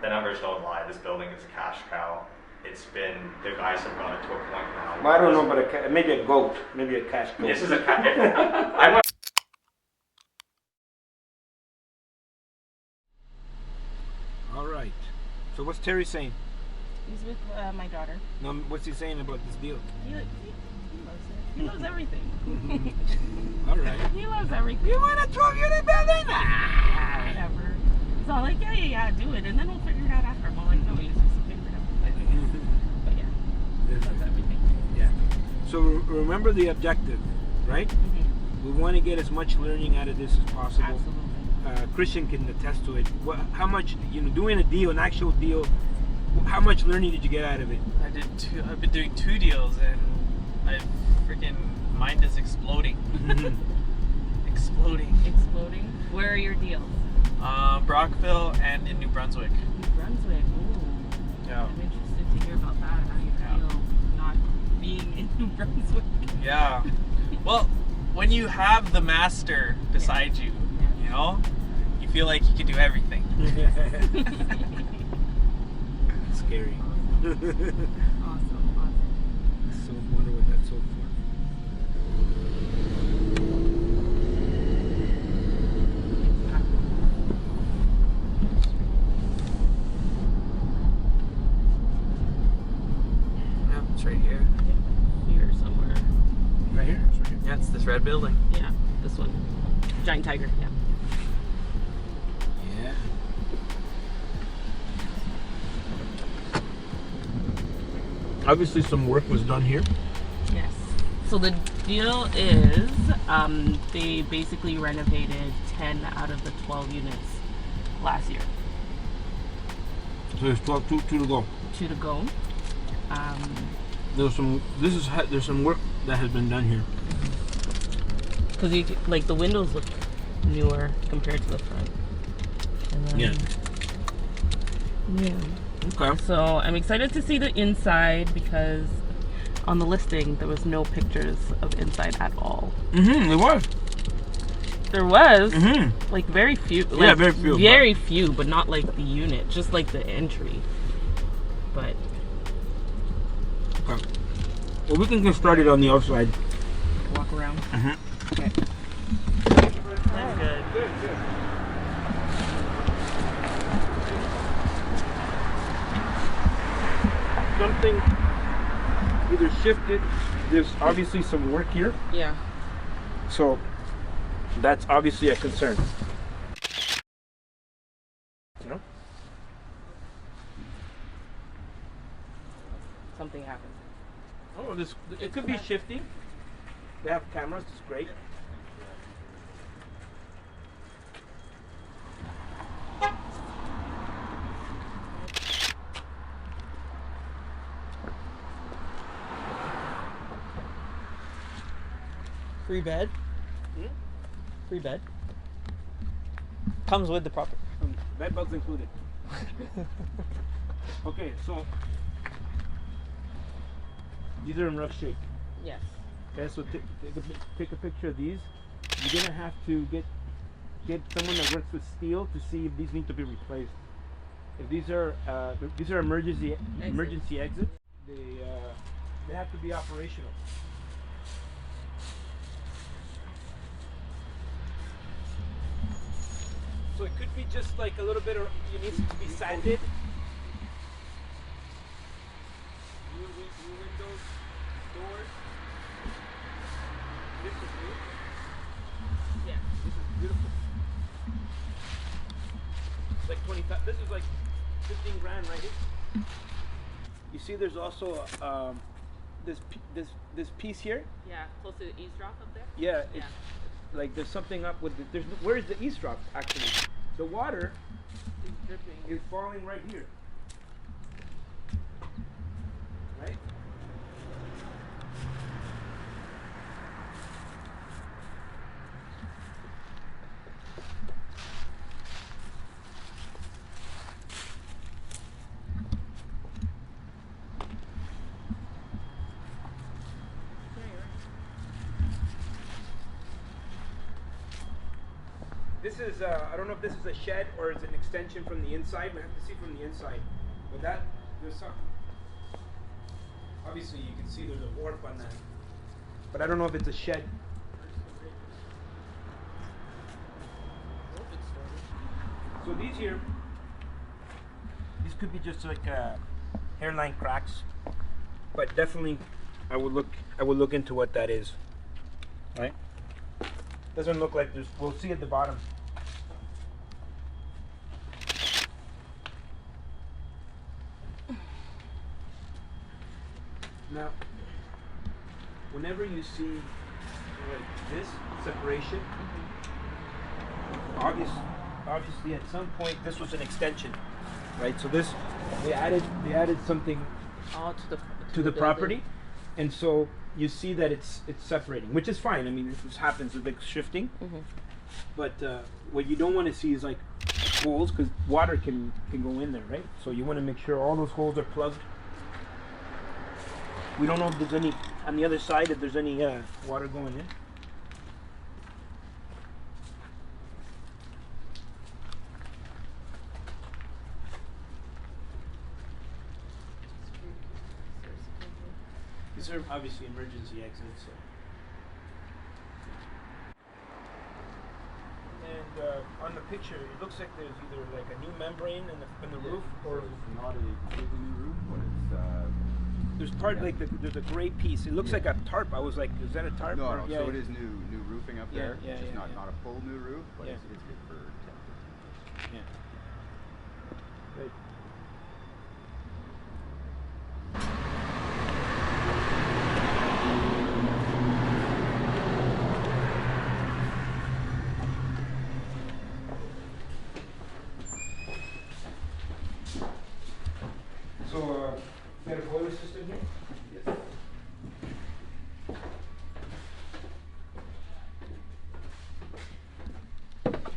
the numbers don't lie. This building is a cash cow. It's been, the guys have gotten to a point now. Well, I don't know, but maybe a goat, maybe a cash goat. This is a I'm not. All right. So what's Terry saying? He's with my daughter. No, what's he saying about this deal? He loves it. He loves everything. All right. He loves everything. You want a 12-unit building? Yeah, whatever. So I'm like, yeah, do it, and then we'll figure it out after. I'm like, no, he's just figure it out. But yeah, he loves everything. Yeah. So remember the objective, right? We want to get as much learning out of this as possible. Absolutely. Christian can attest to it. How much, doing a deal, an actual deal, how much learning did you get out of it? I've been doing 2 deals, and my freaking mind is exploding. Exploding. Where are your deals? Brockville and in New Brunswick. New Brunswick. Ooh. Yeah. I'm interested to hear about that. How you feel not being in New Brunswick. Yeah. Well, when you have the master beside you, you know, you feel like you can do everything. Scary. Awesome. So I wonder what that's so for. Yeah, it's right here. Here somewhere. Right here? It's right here. Yeah, it's this red building. Yeah, this one. Giant tiger. Yeah. Yeah. Obviously some work was done here. Yes. So the deal is, they basically renovated 10 out of the 12 units last year. So there's 2 to go. 2 to go. There's some work that has been done here. Because like the windows look newer compared to the front. And then, yeah. Okay. So I'm excited to see the inside because on the listing there was no pictures of inside at all. It was. There was like very few. Like, Yeah, very few. Very few, but not like the unit, just like the entry. But Okay. Well, we can get started on the outside. walk around. Okay. That's good. Good. Something either shifted. There's obviously some work here, Yeah. so that's obviously a concern. You know? Something happened. Oh, it could be shifting. They have cameras. It's great. Free bed. Free bed. Comes with the property. Bed bugs included. Okay, so these are in rough shape. Yes. Okay, so take a picture of these. You're gonna have to get someone that works with steel to see if these need to be replaced. If these are emergency exits, they have to be operational. So it could be just like a little bit of, it needs to be sanded. New windows, doors. This is new. Yeah. This is beautiful. It's like 25. This is like 15 grand right here. You see, there's also this piece here. Yeah. Close to the eavesdrop up there. Yeah. Yeah. Like there's something up with where is the eavesdrop actually? The water It's dripping. is falling right here. Right? This is, I don't know if this is a shed or it's an extension from the inside. We have to see from the inside. But there's some. Obviously, you can see there's a warp on that. But I don't know if it's a shed. So these here, these could be just like hairline cracks. But definitely, I would look into what that is. Right? Doesn't look like there's. We'll see at the bottom. Now, whenever you see like this separation, obviously at some point this was an extension, right? So this they added something to the property, and so you see that it's separating, which is fine. I mean, this happens with like shifting, but what you don't want to see is like holes, because water can go in there, right? So you want to make sure all those holes are plugged. We don't know if there's any on the other side, if there's any water going in. These are obviously emergency exits. So. And on the picture, it looks like there's either like a new membrane in the roof, or it's not a completely new roof, but it's there's part like there's a gray piece. It looks like a tarp. I was like, is that a tarp? no, or, no. So it is new roofing up there. Yeah, just yeah, not a full new roof, but Yeah. it's good for temperature. Yeah. Right. So, you got a boiler system here? Yes.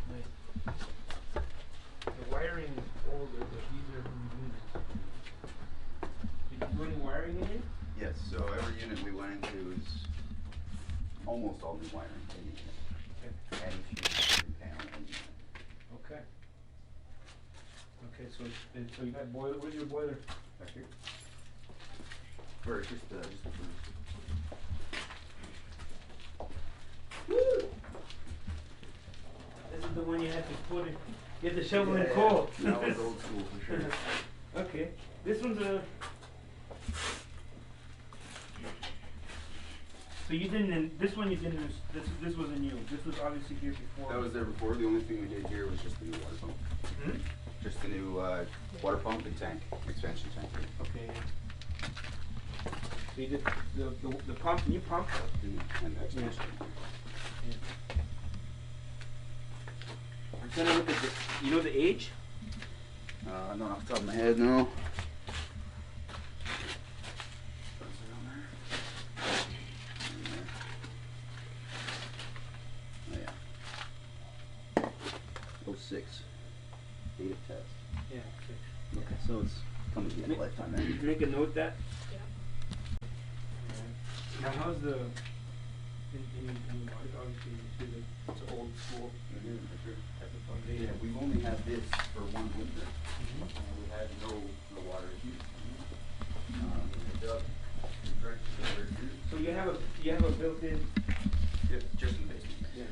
Nice. The wiring is older, but these are from units. Did you do any wiring in here? Yes. So every unit we went into is almost all new wiring. Any sheet, every panel, any unit. Okay. Okay, so you got boiler. Where's your boiler? Back here. Or just the first. Woo! This is the one you had to put in. You had to shovel in Yeah, coal. That was old school for sure. Okay. This one's a. So you didn't. This one you didn't. This wasn't new. This was obviously here before. That was there before. The only thing we did here was just the new water pump. Hmm? Just the new water pump and tank, expansion tank. Okay. So you did the pump, new pump. And the expansion. I'm trying to look at the. You know the age? Not off the top of my head, no. Oh, yeah. 06. Date of test. Yeah. Yeah, so it's coming to the end of lifetime then. Make a note that. Now how's the in water? Obviously you see that it's an old school type of foundation. Yeah, we've only had this for one winter. We had no water issues. We dug, we dredged the water here. So you have a built-in. Yeah, just in the basement. Yeah.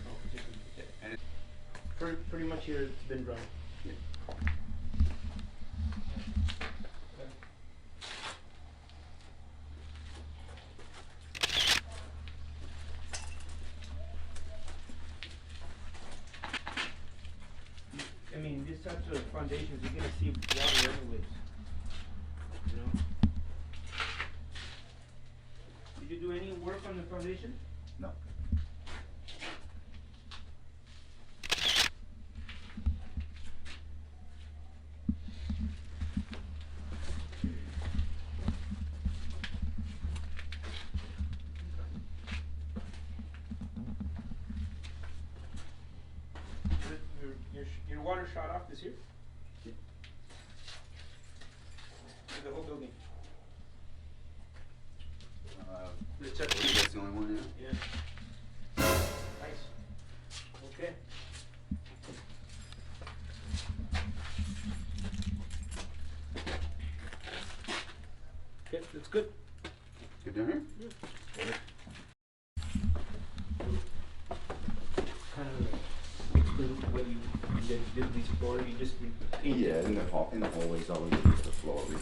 And it, Pretty much here it's been dry. yeah. I mean, these types of foundations, you're gonna see water anyways. You know. Did you do any work on the foundation? No. Your water shot off this year? Yeah. Looks good. Good down here? Kind of like explain what you did these floors. You just painted. Yeah, in the hallways, all we did is the floor. We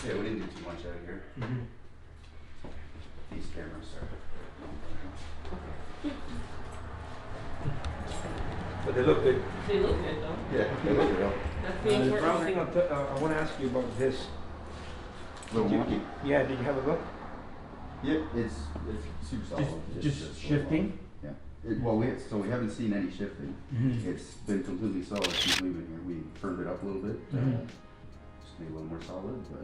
yeah, we didn't do too much out of here. These cameras are. But they look good. They look good though. Yeah, they look real. That's the The important brown part. thing I want to ask you about this. Little Did you- monkey. Yeah, did you have a look? Yeah, it's super solid. It's Just little shifting? off. Yeah. Well, we haven't seen any shifting. It's been completely solid since we've been here. We firmed it up a little bit, just made it a little more solid, but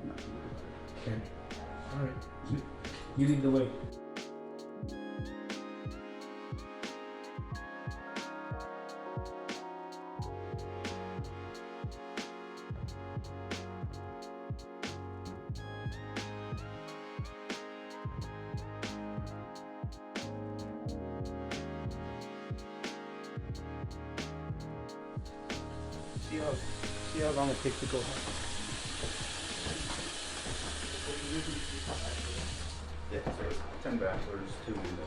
I'm not too worried about it. Okay. All right. You lead the way. See how long it takes to go home. Yeah, so it's 10 bachelors, 2 windows.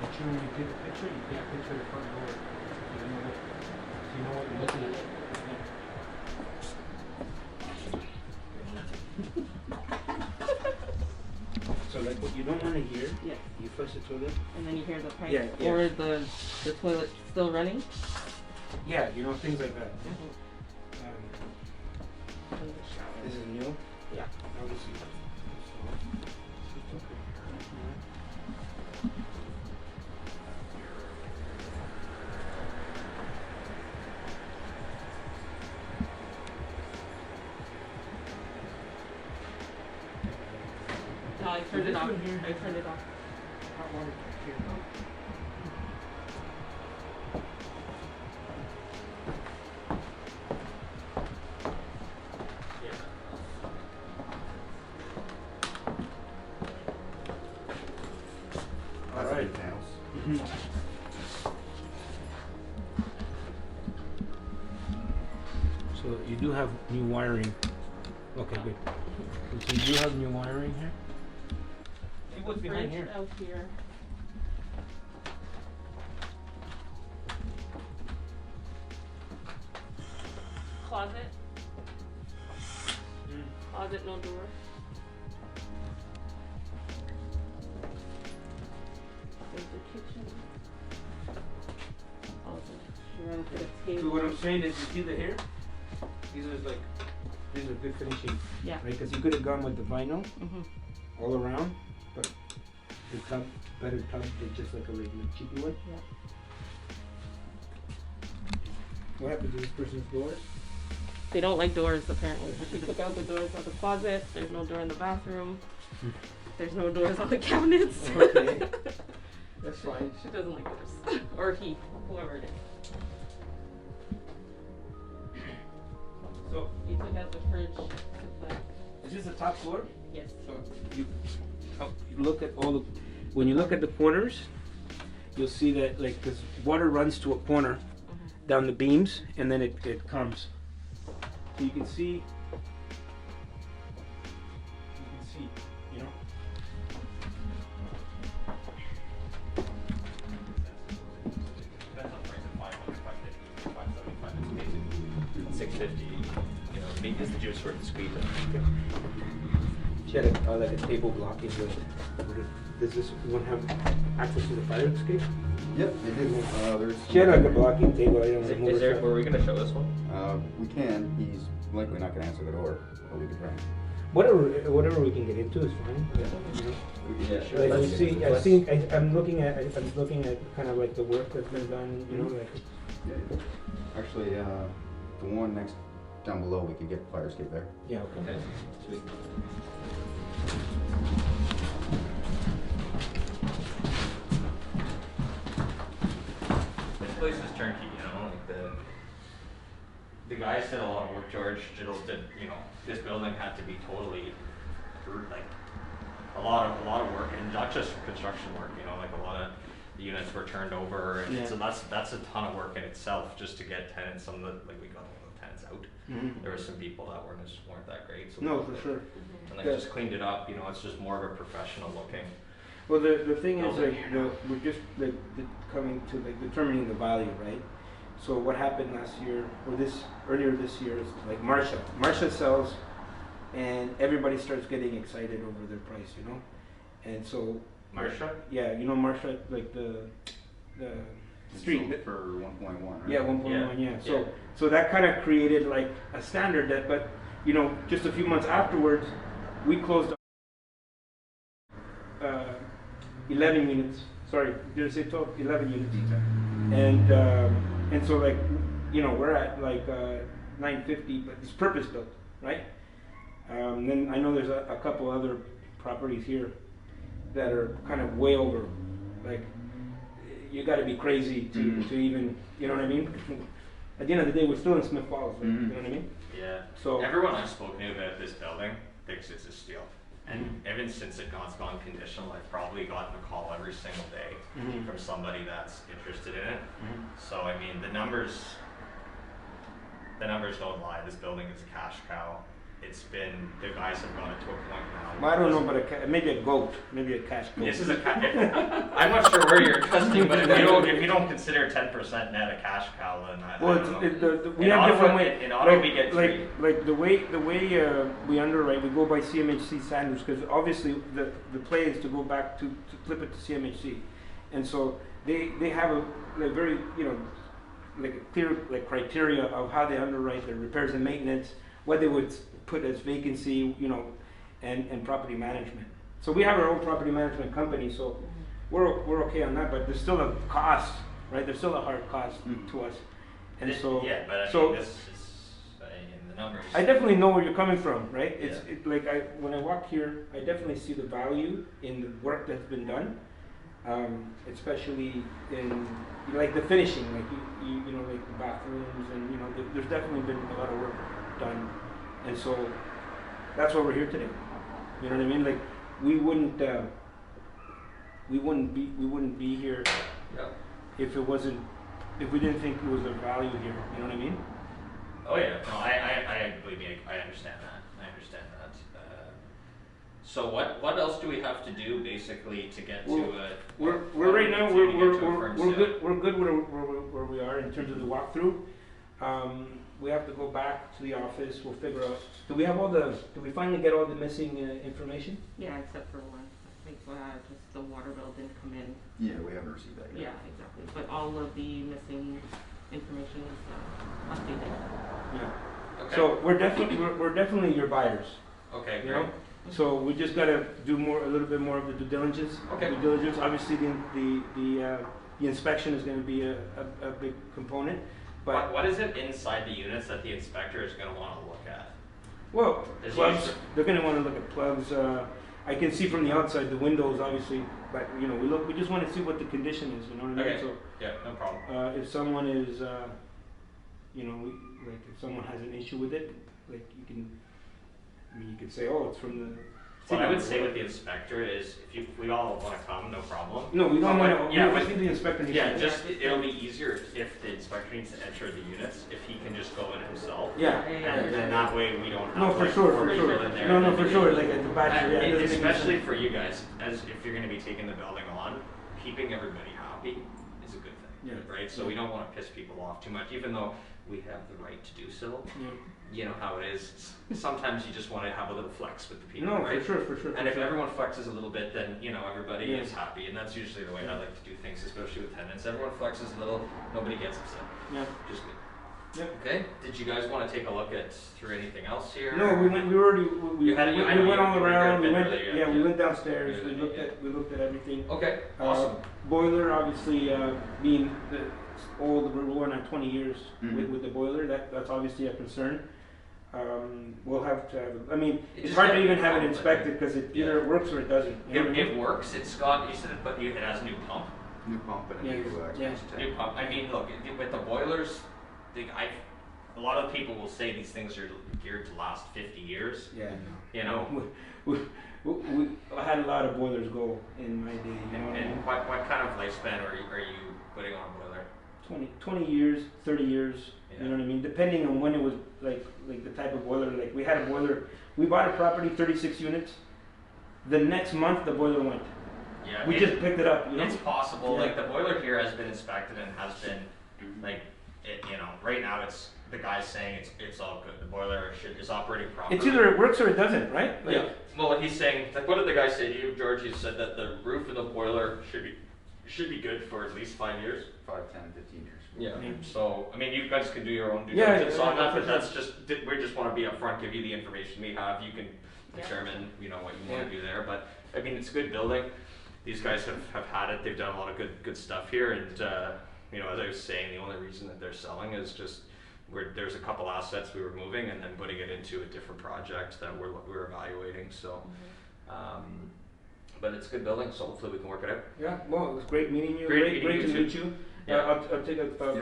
Make sure when you take a picture, you take a picture of the front door. So you know what you're looking at. So like what you don't want to hear, Yeah. you flush the toilet. And then you hear the pipe Yeah, yeah. or the toilet still running. Yeah, you know, things like that. Mm-hmm. Um, And the shower. this is new. Yeah. Obviously. No, I turned it off. I turned it off. Hot water here. All That's the right. panels. So you do have new wiring. Okay, good. So you do have new wiring here? See what's behind Fridge here? out here. Closet. Closet, no door. There's the kitchen. Also, you're on the escape. So what I'm saying is, you see the hair? These are good finishing, Yeah. right? Because you could have gone with the vinyl Mm-hmm. all around, but the tub, better tub than just like a regular cheapy one. Yeah. What happened to this person's doors? They don't like doors, apparently. She took out the doors on the closet. There's no door in the bathroom. There's no doors on the cabinets. Okay. That's fine. She doesn't like doors. Or he, whoever it is. So, He took out the fridge. Took the, is this the top floor? yes. So you look at all the, when you look at the corners, you'll see that like this water runs to a corner down the beams and then it comes. So you can see, you know. Depends on price of 500, 550, 575, it's basically 650. You know, maybe it's the juice worth the squeeze. She had a, like a table blocking the, does this one have access to the fire escape? Yep, they do. There's. She had like a blocking table, I don't know. Were we gonna show this one? We can. He's likely not going to answer the door, but we can try. Whatever we can get into is fine. You know? We can Yeah. Like Let's- you see, I'm looking at kind of like the work that's been done, you know, like. Yeah. Actually, the one next down below, we could get the fire escape there. Yeah, okay. Okay, sweet. This place is turnkey, you know, like the guys did a lot of work. George Jiddles did, you know, this building had to be totally, like, a lot of work, and not just construction work, you know, like a lot of the units were turned over, and so that's a ton of work in itself just to get tenants. Some of the, like, we got all the tenants out. Mm-hmm. There were some people that weren't that great. So No, for sure. And they just cleaned it up. You know, it's just more of a professional looking. Well, the thing is, building. like, we're just like coming to like determining the value, right? So what happened last year or earlier this year is like Marsha sells, and everybody starts getting excited over their price, you know, and so Marsha? Yeah, you know Marsha, like the street Sold for 1.1, right? Yeah, 1.1. Yeah. Yeah. So that kind of created like a standard that, but you know, just a few months afterwards, we closed 11 units. Sorry, did I say 12? 11 units. And so like, you know, we're at like 950, but it's purpose built, right? Then I know there's a couple other properties here that are kind of way over. Like, you got to be crazy to even, you know what I mean? At the end of the day, we're still in Smith Falls, right? You know what I mean? Yeah. So Everyone I've spoken to about this building thinks it's a steal. And ever since it gone conditional, I've probably gotten a call every single day from somebody that's interested in it. So I mean, the numbers don't lie. This building is a cash cow. It's been, the guys have got it to a point now. Well, I don't know, but maybe a goat, maybe a cash goat. This is I'm not sure where you're costing, but if you don't consider 10% net a cash cow, then I Well, don't know. we have different ways. In Ottawa, we get three. Like the way we underwrite, we go by CMHC standards because obviously the play is to go back to flip it to CMHC, and so they have a like very, you know, like a clear like criteria of how they underwrite their repairs and maintenance, what they would put as vacancy, you know, and property management. So we have our own property management company, so we're okay on that, but there's still a cost, right? There's still a hard cost to us, and so Yeah, but I so mean, this is in the numbers. I definitely know where you're coming from, right? It's Yeah. like when I walk here, I definitely see the value in the work that's been done, especially in like the finishing, like you know, like the bathrooms, and you know, there's definitely been a lot of work done, and so that's why we're here today. You know what I mean? Like we wouldn't be here Yeah. if we didn't think there was a value here. You know what I mean? Oh yeah, no, I believe me, I understand that. So what else do we have to do basically to get to a? We're right now to we're get to a firm sale? good. We're good where we are in terms of the walkthrough. We have to go back to the office. We'll figure out. Do we finally get all the missing information? Yeah, except for one. I think just the water bill didn't come in. Yeah, we haven't received that yet. Yeah, exactly. But all of the missing information is updated. Yeah. Okay. So we're definitely your buyers. Okay, You great. know. So we just gotta do a little bit more of the due diligence. Okay. Due diligence. Obviously, the inspection is going to be a big component. But What is it inside the units that the inspector is going to want to look at? well, There's plugs. usually- They're going to want to look at plugs. I can see from the outside the windows, obviously, but you know, we just want to see what the condition is. You know what I mean? Okay. So Yeah, no problem. if someone is, you know, like if someone has an issue with it, like you can say, oh, it's from the. What I city would or say with whatever. the inspector is, if we all want to come, no problem. No, we don't want to. Yeah, we but- think the inspector needs Yeah, to. just it'll be easier if the inspector needs to enter the units, if he can just go in himself. Yeah. And then that way we don't have No, for like sure, four for people sure. in there. No, for sure. Like at the back. And Yeah, it doesn't make especially sense. for you guys, as if you're going to be taking the building on, keeping everybody happy is a good thing, Yeah. right? So we don't want to piss people off too much, even though we have the right to do so. Yeah. You know how it is. Sometimes you just want to have a little flex with the people, No, right? for sure. And if everyone flexes a little bit, then you know everybody Yeah. is happy, and that's usually the way I like to do things, especially with tenants. Everyone flexes a little, nobody gets upset. Yeah. Just good. Yeah. Okay. Did you guys want to take a look at through anything else here? No, we went. We already. We You had it- I know went you- all you were around. here We a went. bit earlier, Yeah, we yeah. went downstairs. Yeah, We looked at everything. Okay. Awesome. Boiler, obviously, being old, we're going on 20 years Mhm. with the boiler. That's obviously a concern. we'll have to have. I mean, it's hard to even have it inspected because it either works or it doesn't. You know what I mean? It works. It's got. You said it, but it has a new pump. New pump and a new Yeah. exhaust tank. New pump. I mean, look with the boilers. A lot of people will say these things are geared to last 50 years. Yeah. You know. I had a lot of boilers go in my day. You know, And what kind of lifespan are you putting on a boiler? 20 years, 30 years. Yeah. You know what I mean? Depending on when it was, like the type of boiler. Like we had a boiler. We bought a property, 36 units. The next month, the boiler went. Yeah. We just picked it up. You know? It's possible. Yeah. Like the boiler here has been inspected and has been like it. You know, right now it's the guy's saying it's all good. The boiler is operating properly. It's either it works or it doesn't, right? Like, Yeah. Well, he's saying, like, what did the guy say to you, George? He said that the roof of the boiler should be good for at least 5 years. 5, 10, 15 years. Yeah. So, I mean, you guys can do your own due Yeah, diligence yeah, on that, for but sure. that's just we just want to be upfront, give you the information we have. You can determine, you know, what you want to do there. But I mean, it's a good building. These guys have had it. They've done a lot of good stuff here, and you know, as I was saying, the only reason that they're selling is just. There's a couple assets we were moving and then putting it into a different project that we're evaluating. So, but it's a good building, so hopefully we can work it out. Yeah, well, it was great meeting you. Great Great meeting to you meet too. you. Yeah. I'll take a part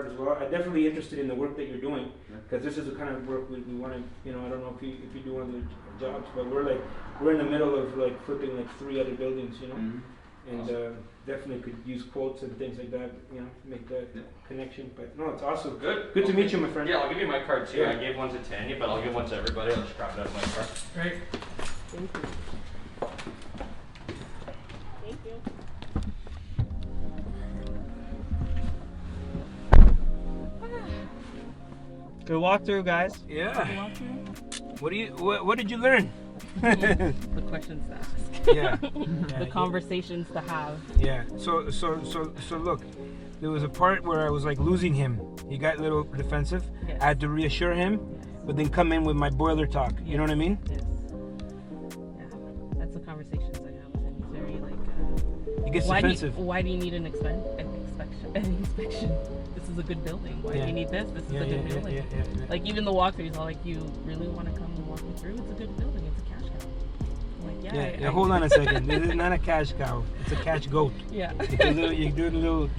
as well. I'm definitely interested in the work that you're doing because this is the kind of work we want to. You know, I don't know if you do other jobs, but we're in the middle of like flipping like 3 other buildings. You know, and definitely could use quotes and things like that. You know, make that connection. But no, it's awesome. Good. Good to meet you, my friend. Yeah, I'll give you my card too. Yeah. I gave one to Tanya, but I'll give one to everybody. I'll just grab it out of my car. Right. Thank you. Thank you. Good walkthrough, guys. Yeah. What did you learn? The questions to ask. Yeah. The conversations to have. Yeah. So look, there was a part where I was like losing him. He got a little defensive. Yes. I had to reassure him, Yes. but then come in with my boiler talk. You know what I mean? Yes. Yeah. That's the conversations I have with him. He's very like. He gets Why defensive. why do you need an inspection? This is a a good building. Why do you need this? This is a good building. Like even the walkthroughs, all like, you really want to come and walk me through? It's a good building. It's a cash cow. I'm like, Hold on a second. This is not a cash cow. It's a cash goat. Yeah. It's a little. You do a little.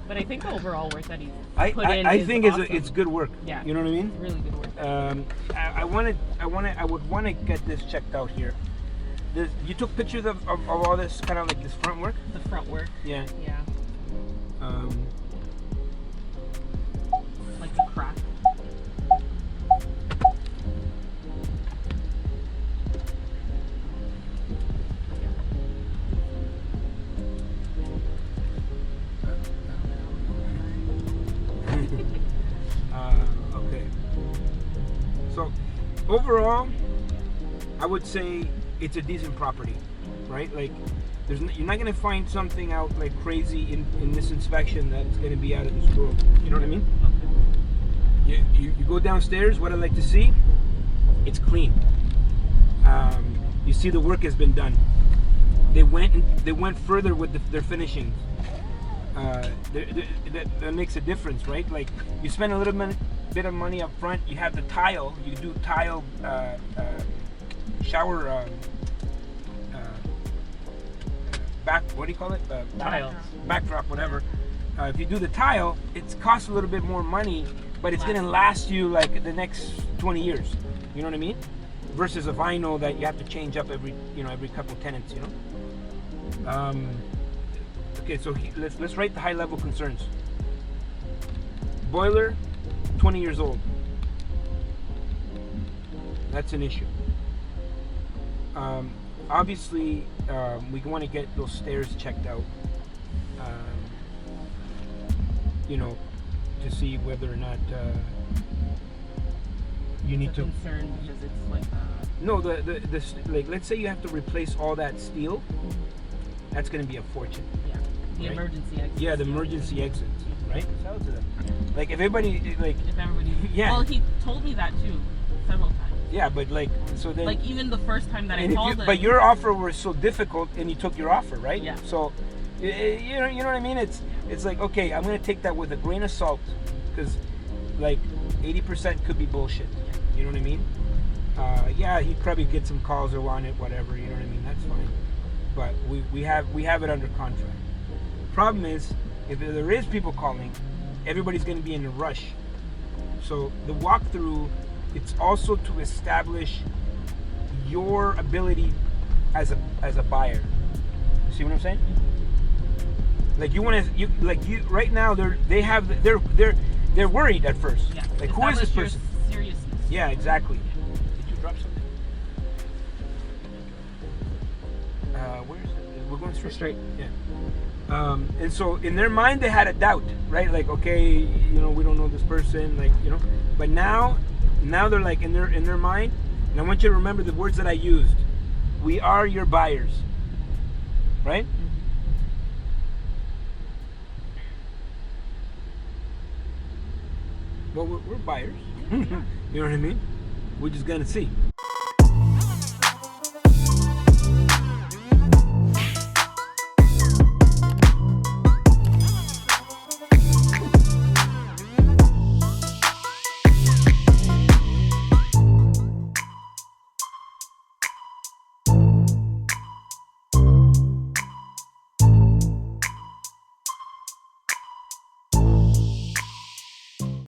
But I think the overall work that he's put in I is think awesome. it's good work. Yeah. You know what I mean? Really good work. I would want to get this checked out here. You took pictures of all this kind of like this front work? The front work. Yeah. Yeah. Like the crack. Okay. So overall, I would say it's a decent property, right? Like, you're not gonna find something out like crazy in this inspection that's gonna be out of this world. You know what I mean? You go downstairs. What I like to see, it's clean. You see the work has been done. They went further with their finishings. That makes a difference, right? Like, you spend a little bit of money up front. You have the tile. You do tile shower back. What do you call it? Tiles. Backdrop, whatever. If you do the tile, it costs a little bit more money, but it's gonna last you like the next 20 years. You know what I mean? Versus a vinyl that you have to change up every couple tenants. You know. Okay, so let's rate the high level concerns. Boiler, 20 years old. That's an issue. Obviously, we want to get those stairs checked out. To see whether or not you need to. Concern because it's like. No, like, let's say you have to replace all that steel. That's going to be a fortune. Yeah. The Right? emergency exit. Yeah, the emergency exits, right? Shout out to them. Like, if everybody, like, If everybody. Yeah. Well, he told me that too, several times. yeah, but like, so then. Like even the first time that I and called him. but your offer was so difficult, and you took your offer, right? Yeah. So, You know what I mean? It's like, okay, I'm gonna take that with a grain of salt, because like 80% could be bullshit. You know what I mean? Yeah, he'd probably get some calls or want it, whatever. You know what I mean? That's fine. But we have it under contract. Problem is, if there is people calling, everybody's gonna be in a rush. So the walkthrough, it's also to establish your ability as a buyer. See what I'm saying? Like you want to, right now they're worried at first. Yeah. Like, who is this Establish your person? Seriousness. Yeah, exactly. Did you drop something? Where is it? We're going straight. Yeah. And so in their mind they had a doubt, right? Like, okay, we don't know this person, like, But now they're like in their mind, and I want you to remember the words that I used. We are your buyers, right? Well, we're buyers. You know what I mean? We're just gonna see.